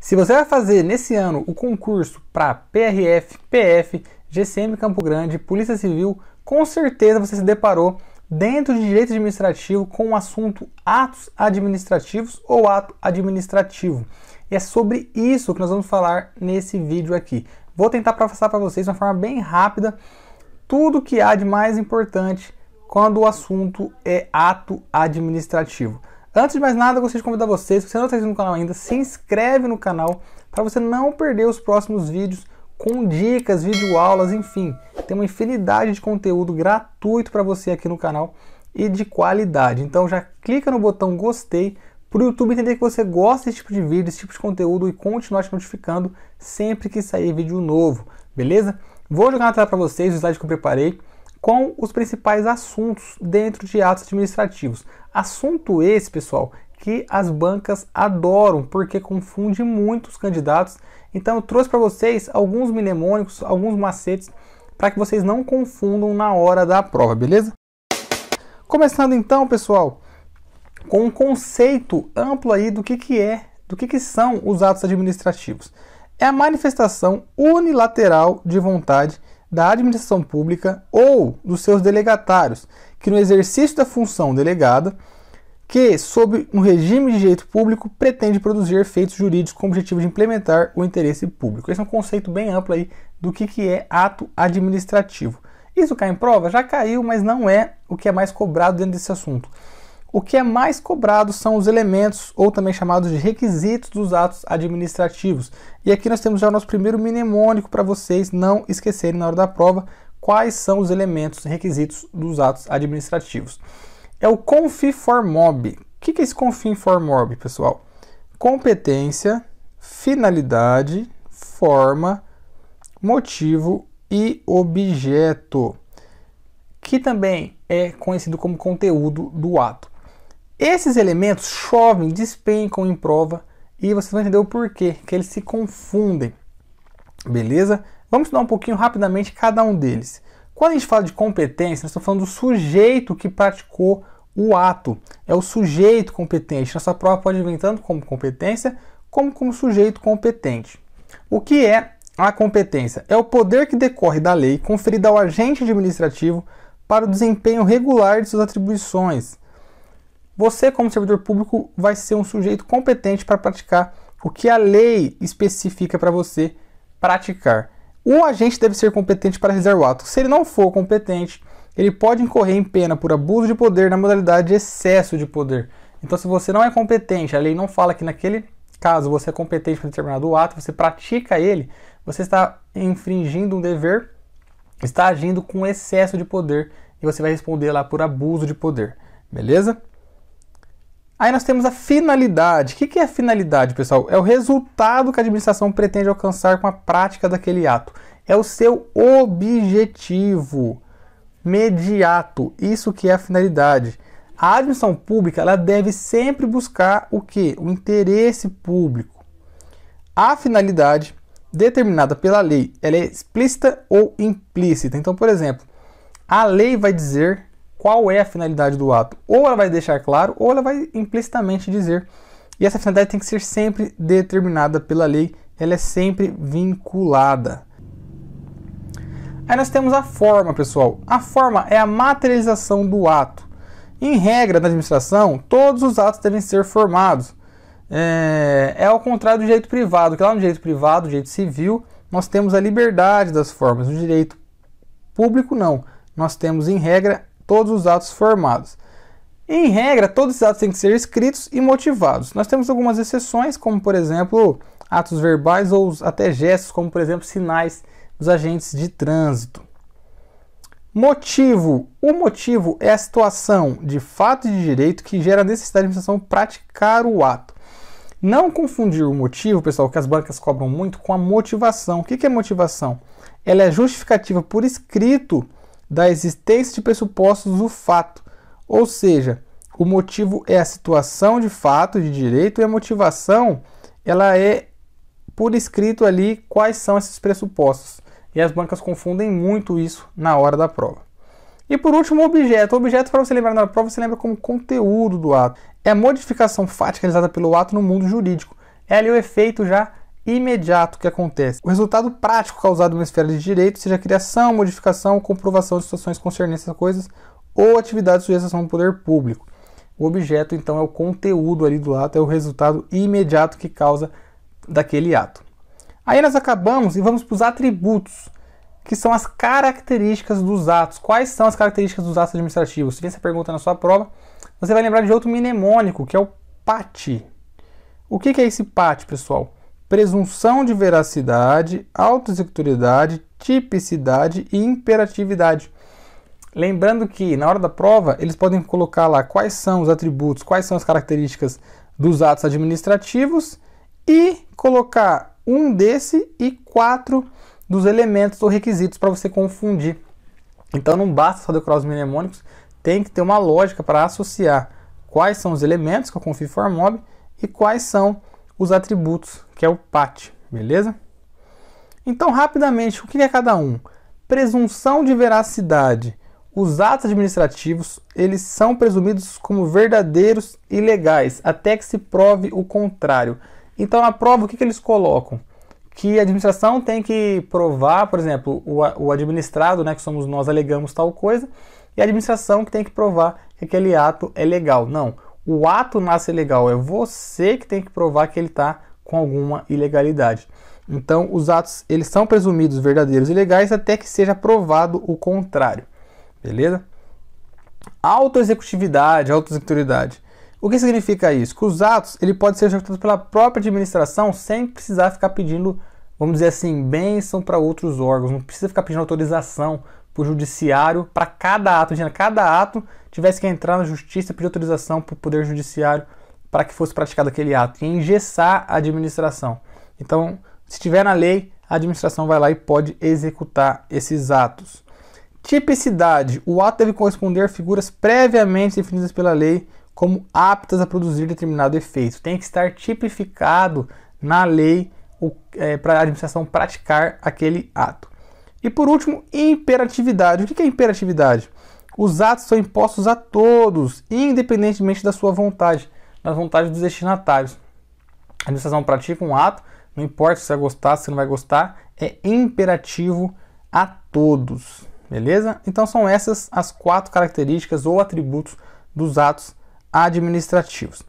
Se você vai fazer nesse ano o concurso para PRF, PF, GCM Campo Grande, Polícia Civil, com certeza você se deparou dentro de direito administrativo com o assunto atos administrativos ou ato administrativo. E é sobre isso que nós vamos falar nesse vídeo aqui. Vou tentar passar para vocês de uma forma bem rápida tudo que há de mais importante quando o assunto é ato administrativo. Antes de mais nada, eu gostaria de convidar vocês, se você não está inscrito no canal ainda, se inscreve no canal para você não perder os próximos vídeos com dicas, videoaulas, enfim. Tem uma infinidade de conteúdo gratuito para você aqui no canal e de qualidade. Então já clica no botão gostei para o YouTube entender que você gosta desse tipo de vídeo, desse tipo de conteúdo e continuar te notificando sempre que sair vídeo novo, beleza? Vou jogar na tela para vocês o slide que eu preparei com os principais assuntos dentro de atos administrativos. Assunto esse, pessoal, que as bancas adoram, porque confunde muito os candidatos. Então eu trouxe para vocês alguns mnemônicos, alguns macetes, para que vocês não confundam na hora da prova, beleza? Começando então, pessoal, com um conceito amplo aí do que são os atos administrativos. É a manifestação unilateral de vontade da administração pública ou dos seus delegatários, que no exercício da função delegada, que, sob um regime de direito público, pretende produzir efeitos jurídicos com o objetivo de implementar o interesse público. Esse é um conceito bem amplo aí do que é ato administrativo. Isso cai em prova? Já caiu, mas não é o que é mais cobrado dentro desse assunto. O que é mais cobrado são os elementos, ou também chamados de requisitos dos atos administrativos. E aqui nós temos já o nosso primeiro mnemônico para vocês não esquecerem na hora da prova quais são os elementos, requisitos dos atos administrativos. É o Confi for Mob. O que é esse Confi for Mob, pessoal? Competência, finalidade, forma, motivo e objeto, que também é conhecido como conteúdo do ato. Esses elementos chovem, despencam em prova e vocês vão entender o porquê, que eles se confundem, beleza? Vamos estudar um pouquinho rapidamente cada um deles. Quando a gente fala de competência, nós estamos falando do sujeito que praticou o ato. É o sujeito competente. Nossa prova pode vir tanto como competência, como sujeito competente. O que é a competência? É o poder que decorre da lei conferido ao agente administrativo para o desempenho regular de suas atribuições. Você, como servidor público, vai ser um sujeito competente para praticar o que a lei especifica para você praticar. O agente deve ser competente para realizar o ato. Se ele não for competente, ele pode incorrer em pena por abuso de poder na modalidade de excesso de poder. Então, se você não é competente, a lei não fala que naquele caso você é competente para determinado ato, você pratica ele, você está infringindo um dever, está agindo com excesso de poder e você vai responder lá por abuso de poder. Beleza? Aí nós temos a finalidade. O que é a finalidade, pessoal? É o resultado que a administração pretende alcançar com a prática daquele ato. É o seu objetivo imediato. Isso que é a finalidade. A administração pública ela deve sempre buscar o quê? O interesse público. A finalidade determinada pela lei, ela é explícita ou implícita. Então, por exemplo, a lei vai dizer qual é a finalidade do ato. Ou ela vai deixar claro, ou ela vai implicitamente dizer. E essa finalidade tem que ser sempre determinada pela lei, ela é sempre vinculada. Aí nós temos a forma, pessoal. A forma é a materialização do ato. Em regra, na administração, todos os atos devem ser formados. É ao contrário do direito privado, que lá no direito privado, no direito civil, nós temos a liberdade das formas. No direito público, não. Nós temos, em regra, todos os atos formados. Em regra, todos os atos têm que ser escritos e motivados. Nós temos algumas exceções, como por exemplo, atos verbais ou até gestos, como por exemplo, sinais dos agentes de trânsito. Motivo. O motivo é a situação de fato e de direito que gera a necessidade da administração praticar o ato. Não confundir o motivo, pessoal, que as bancas cobram muito, com a motivação. O que é motivação? Ela é justificativa por escrito da existência de pressupostos do fato. Ou seja, o motivo é a situação de fato, de direito, e a motivação ela é por escrito ali quais são esses pressupostos. E as bancas confundem muito isso na hora da prova. E por último, o objeto. O objeto, para você lembrar na prova, você lembra como conteúdo do ato. É a modificação fática realizada pelo ato no mundo jurídico. é ali o efeito já imediato que acontece. O resultado prático causado numa esfera de direito, seja criação, modificação, comprovação de situações concernentes a coisas ou atividades sujeitas à ação do poder público. O objeto, então, é o conteúdo ali do ato, é o resultado imediato que causa daquele ato. Aí nós acabamos e vamos para os atributos, que são as características dos atos. Quais são as características dos atos administrativos? Se vem essa pergunta na sua prova, você vai lembrar de outro mnemônico, que é o PAT. O que é esse PAT, pessoal? Presunção de veracidade, autoexecutoriedade, tipicidade e imperatividade. Lembrando que na hora da prova eles podem colocar lá quais são os atributos, quais são as características dos atos administrativos e colocar um desse e 4 dos elementos ou requisitos para você confundir. Então não basta só decorar os mnemônicos, tem que ter uma lógica para associar quais são os elementos, que é o config for mob, e quais são os atributos, que é o PAT, beleza? Então, rapidamente, o que é cada um? Presunção de veracidade. Os atos administrativos, eles são presumidos como verdadeiros e legais, até que se prove o contrário. Então, na prova, o que eles colocam? Que a administração tem que provar, por exemplo, o administrado, né, que somos nós, alegamos tal coisa, e a administração que tem que provar que aquele ato é legal. Não, o ato nasce legal, é você que tem que provar que ele está com alguma ilegalidade. Então, os atos, eles são presumidos verdadeiros e legais até que seja provado o contrário. Beleza? Autoexecutividade, autoexecutoriedade. O que significa isso? Que os atos ele pode ser executados pela própria administração sem precisar ficar pedindo, vamos dizer assim, bênção para outros órgãos. Não precisa ficar pedindo autorização para o judiciário para cada ato. Imagina, cada ato tivesse que entrar na justiça e pedir autorização para o poder judiciário para que fosse praticado aquele ato e engessar a administração. Então, se estiver na lei, a administração vai lá e pode executar esses atos. Tipicidade. O ato deve corresponder a figuras previamente definidas pela lei como aptas a produzir determinado efeito. Tem que estar tipificado na lei para a administração praticar aquele ato. E por último, imperatividade. O que é imperatividade? Os atos são impostos a todos, independentemente da sua vontade, da vontade dos destinatários. A administração pratica um ato, não importa se você vai gostar, se não vai gostar, é imperativo a todos. Beleza? Então são essas as 4 características ou atributos dos atos administrativos.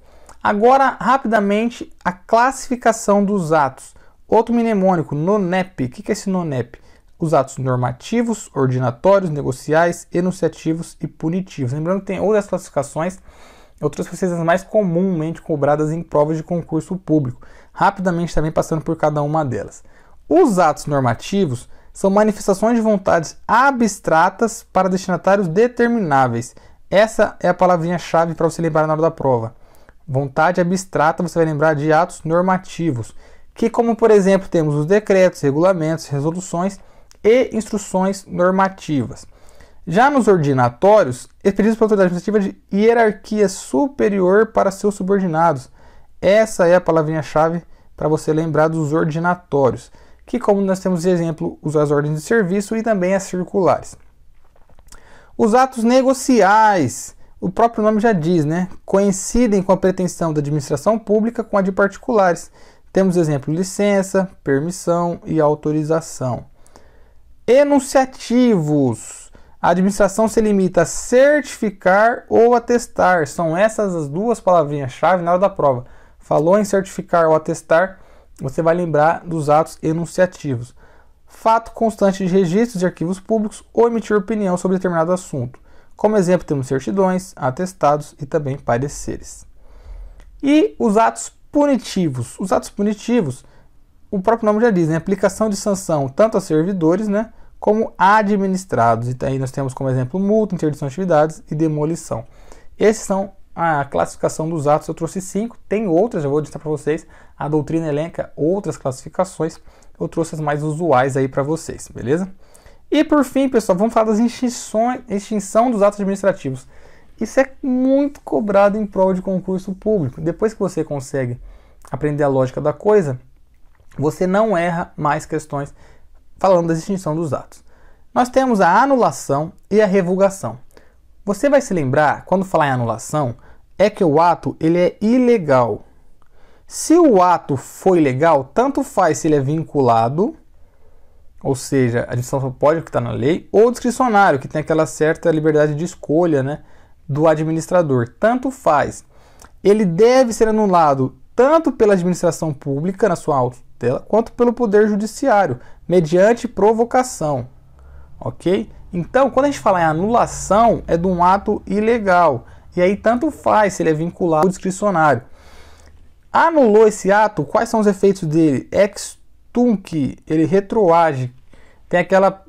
Agora, rapidamente, a classificação dos atos. Outro mnemônico, NONEP. O que é esse NONEP? Os atos normativos, ordinatórios, negociais, enunciativos e punitivos. Lembrando que tem outras classificações, eu trouxe para vocês as mais comumente cobradas em provas de concurso público. Rapidamente também passando por cada uma delas. Os atos normativos são manifestações de vontades abstratas para destinatários determináveis. Essa é a palavrinha-chave para você lembrar na hora da prova. Vontade abstrata, você vai lembrar de atos normativos, que como, por exemplo, temos os decretos, regulamentos, resoluções e instruções normativas. Já nos ordinatórios, expedidos pela autoridade administrativa de hierarquia superior para seus subordinados. Essa é a palavrinha-chave para você lembrar dos ordinatórios, que como nós temos de exemplo, as ordens de serviço e também as circulares. Os atos negociais, o próprio nome já diz, né? Coincidem com a pretensão da administração pública com a de particulares. Temos exemplo licença, permissão e autorização. Enunciativos. A administração se limita a certificar ou atestar. São essas as 2 palavrinhas-chave na hora da prova. Falou em certificar ou atestar, você vai lembrar dos atos enunciativos. Fato constante de registros de arquivos públicos ou emitir opinião sobre determinado assunto. Como exemplo, temos certidões, atestados e também pareceres. E os atos punitivos. Os atos punitivos, o próprio nome já diz, né? Aplicação de sanção tanto a servidores, né, como a administrados. E aí nós temos como exemplo multa, interdição de atividades e demolição. Esses são a classificação dos atos. Eu trouxe 5, tem outras, já vou dizer para vocês. A doutrina elenca outras classificações. Eu trouxe as mais usuais aí para vocês, beleza? E por fim, pessoal, vamos falar das extinção dos atos administrativos. Isso é muito cobrado em prova de concurso público. Depois que você consegue aprender a lógica da coisa, você não erra mais questões falando da extinção dos atos. Nós temos a anulação e a revogação. Você vai se lembrar, quando falar em anulação, é que o ato ele é ilegal. Se o ato foi legal, tanto faz se ele é vinculado, ou seja, a administração só pode o que está na lei, ou discricionário, que tem aquela certa liberdade de escolha, né, do administrador. Tanto faz. Ele deve ser anulado tanto pela administração pública, na sua autotutela, quanto pelo Poder Judiciário, mediante provocação. Ok? Então, quando a gente fala em anulação, é de um ato ilegal. E aí, tanto faz se ele é vinculado ou discricionário. Anulou esse ato, quais são os efeitos dele? Ex tunc, ele retroage. Tem aquela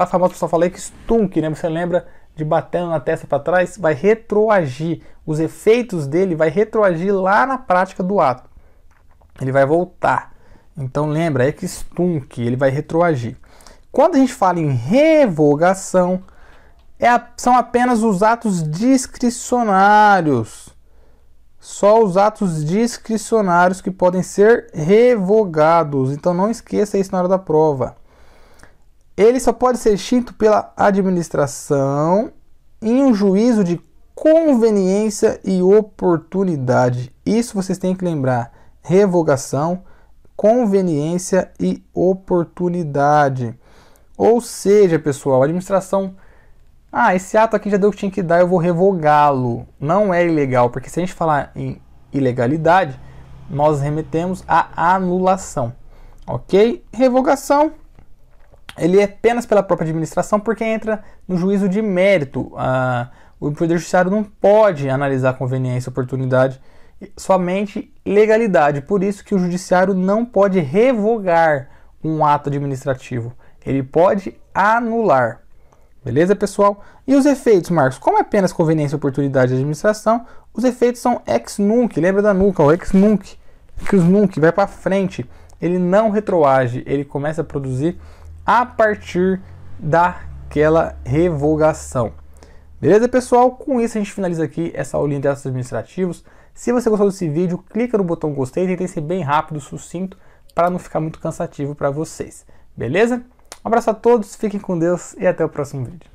famosa pessoa fala ex tunc, né? Você lembra de batendo na testa para trás? Vai retroagir. Os efeitos dele vai retroagir lá na prática do ato. Ele vai voltar. Então lembra, ex tunc, ele vai retroagir. Quando a gente fala em revogação, são apenas os atos discricionários. Só os atos discricionários que podem ser revogados. Então não esqueça isso na hora da prova. Ele só pode ser extinto pela administração em um juízo de conveniência e oportunidade. Isso vocês têm que lembrar. Revogação, conveniência e oportunidade. Ou seja, pessoal, a administração... esse ato aqui já deu o que tinha que dar, eu vou revogá-lo. Não é ilegal, porque se a gente falar em ilegalidade, nós remetemos à anulação. Ok? Revogação, ele é apenas pela própria administração, porque entra no juízo de mérito. O Poder Judiciário não pode analisar conveniência e oportunidade, somente legalidade. Por isso que o Judiciário não pode revogar um ato administrativo. Ele pode anular. Beleza, pessoal? E os efeitos, Marcos? Como é apenas conveniência e oportunidade de administração, os efeitos são ex nunc. Lembra da nuca? O ex nunc. Que os nunc vai para frente. Ele não retroage. Ele começa a produzir a partir daquela revogação. Beleza, pessoal? Com isso a gente finaliza aqui essa aulinha de atos administrativos. Se você gostou desse vídeo, clica no botão gostei. Tentei ser bem rápido, sucinto, para não ficar muito cansativo para vocês. Beleza? Um abraço a todos, fiquem com Deus e até o próximo vídeo.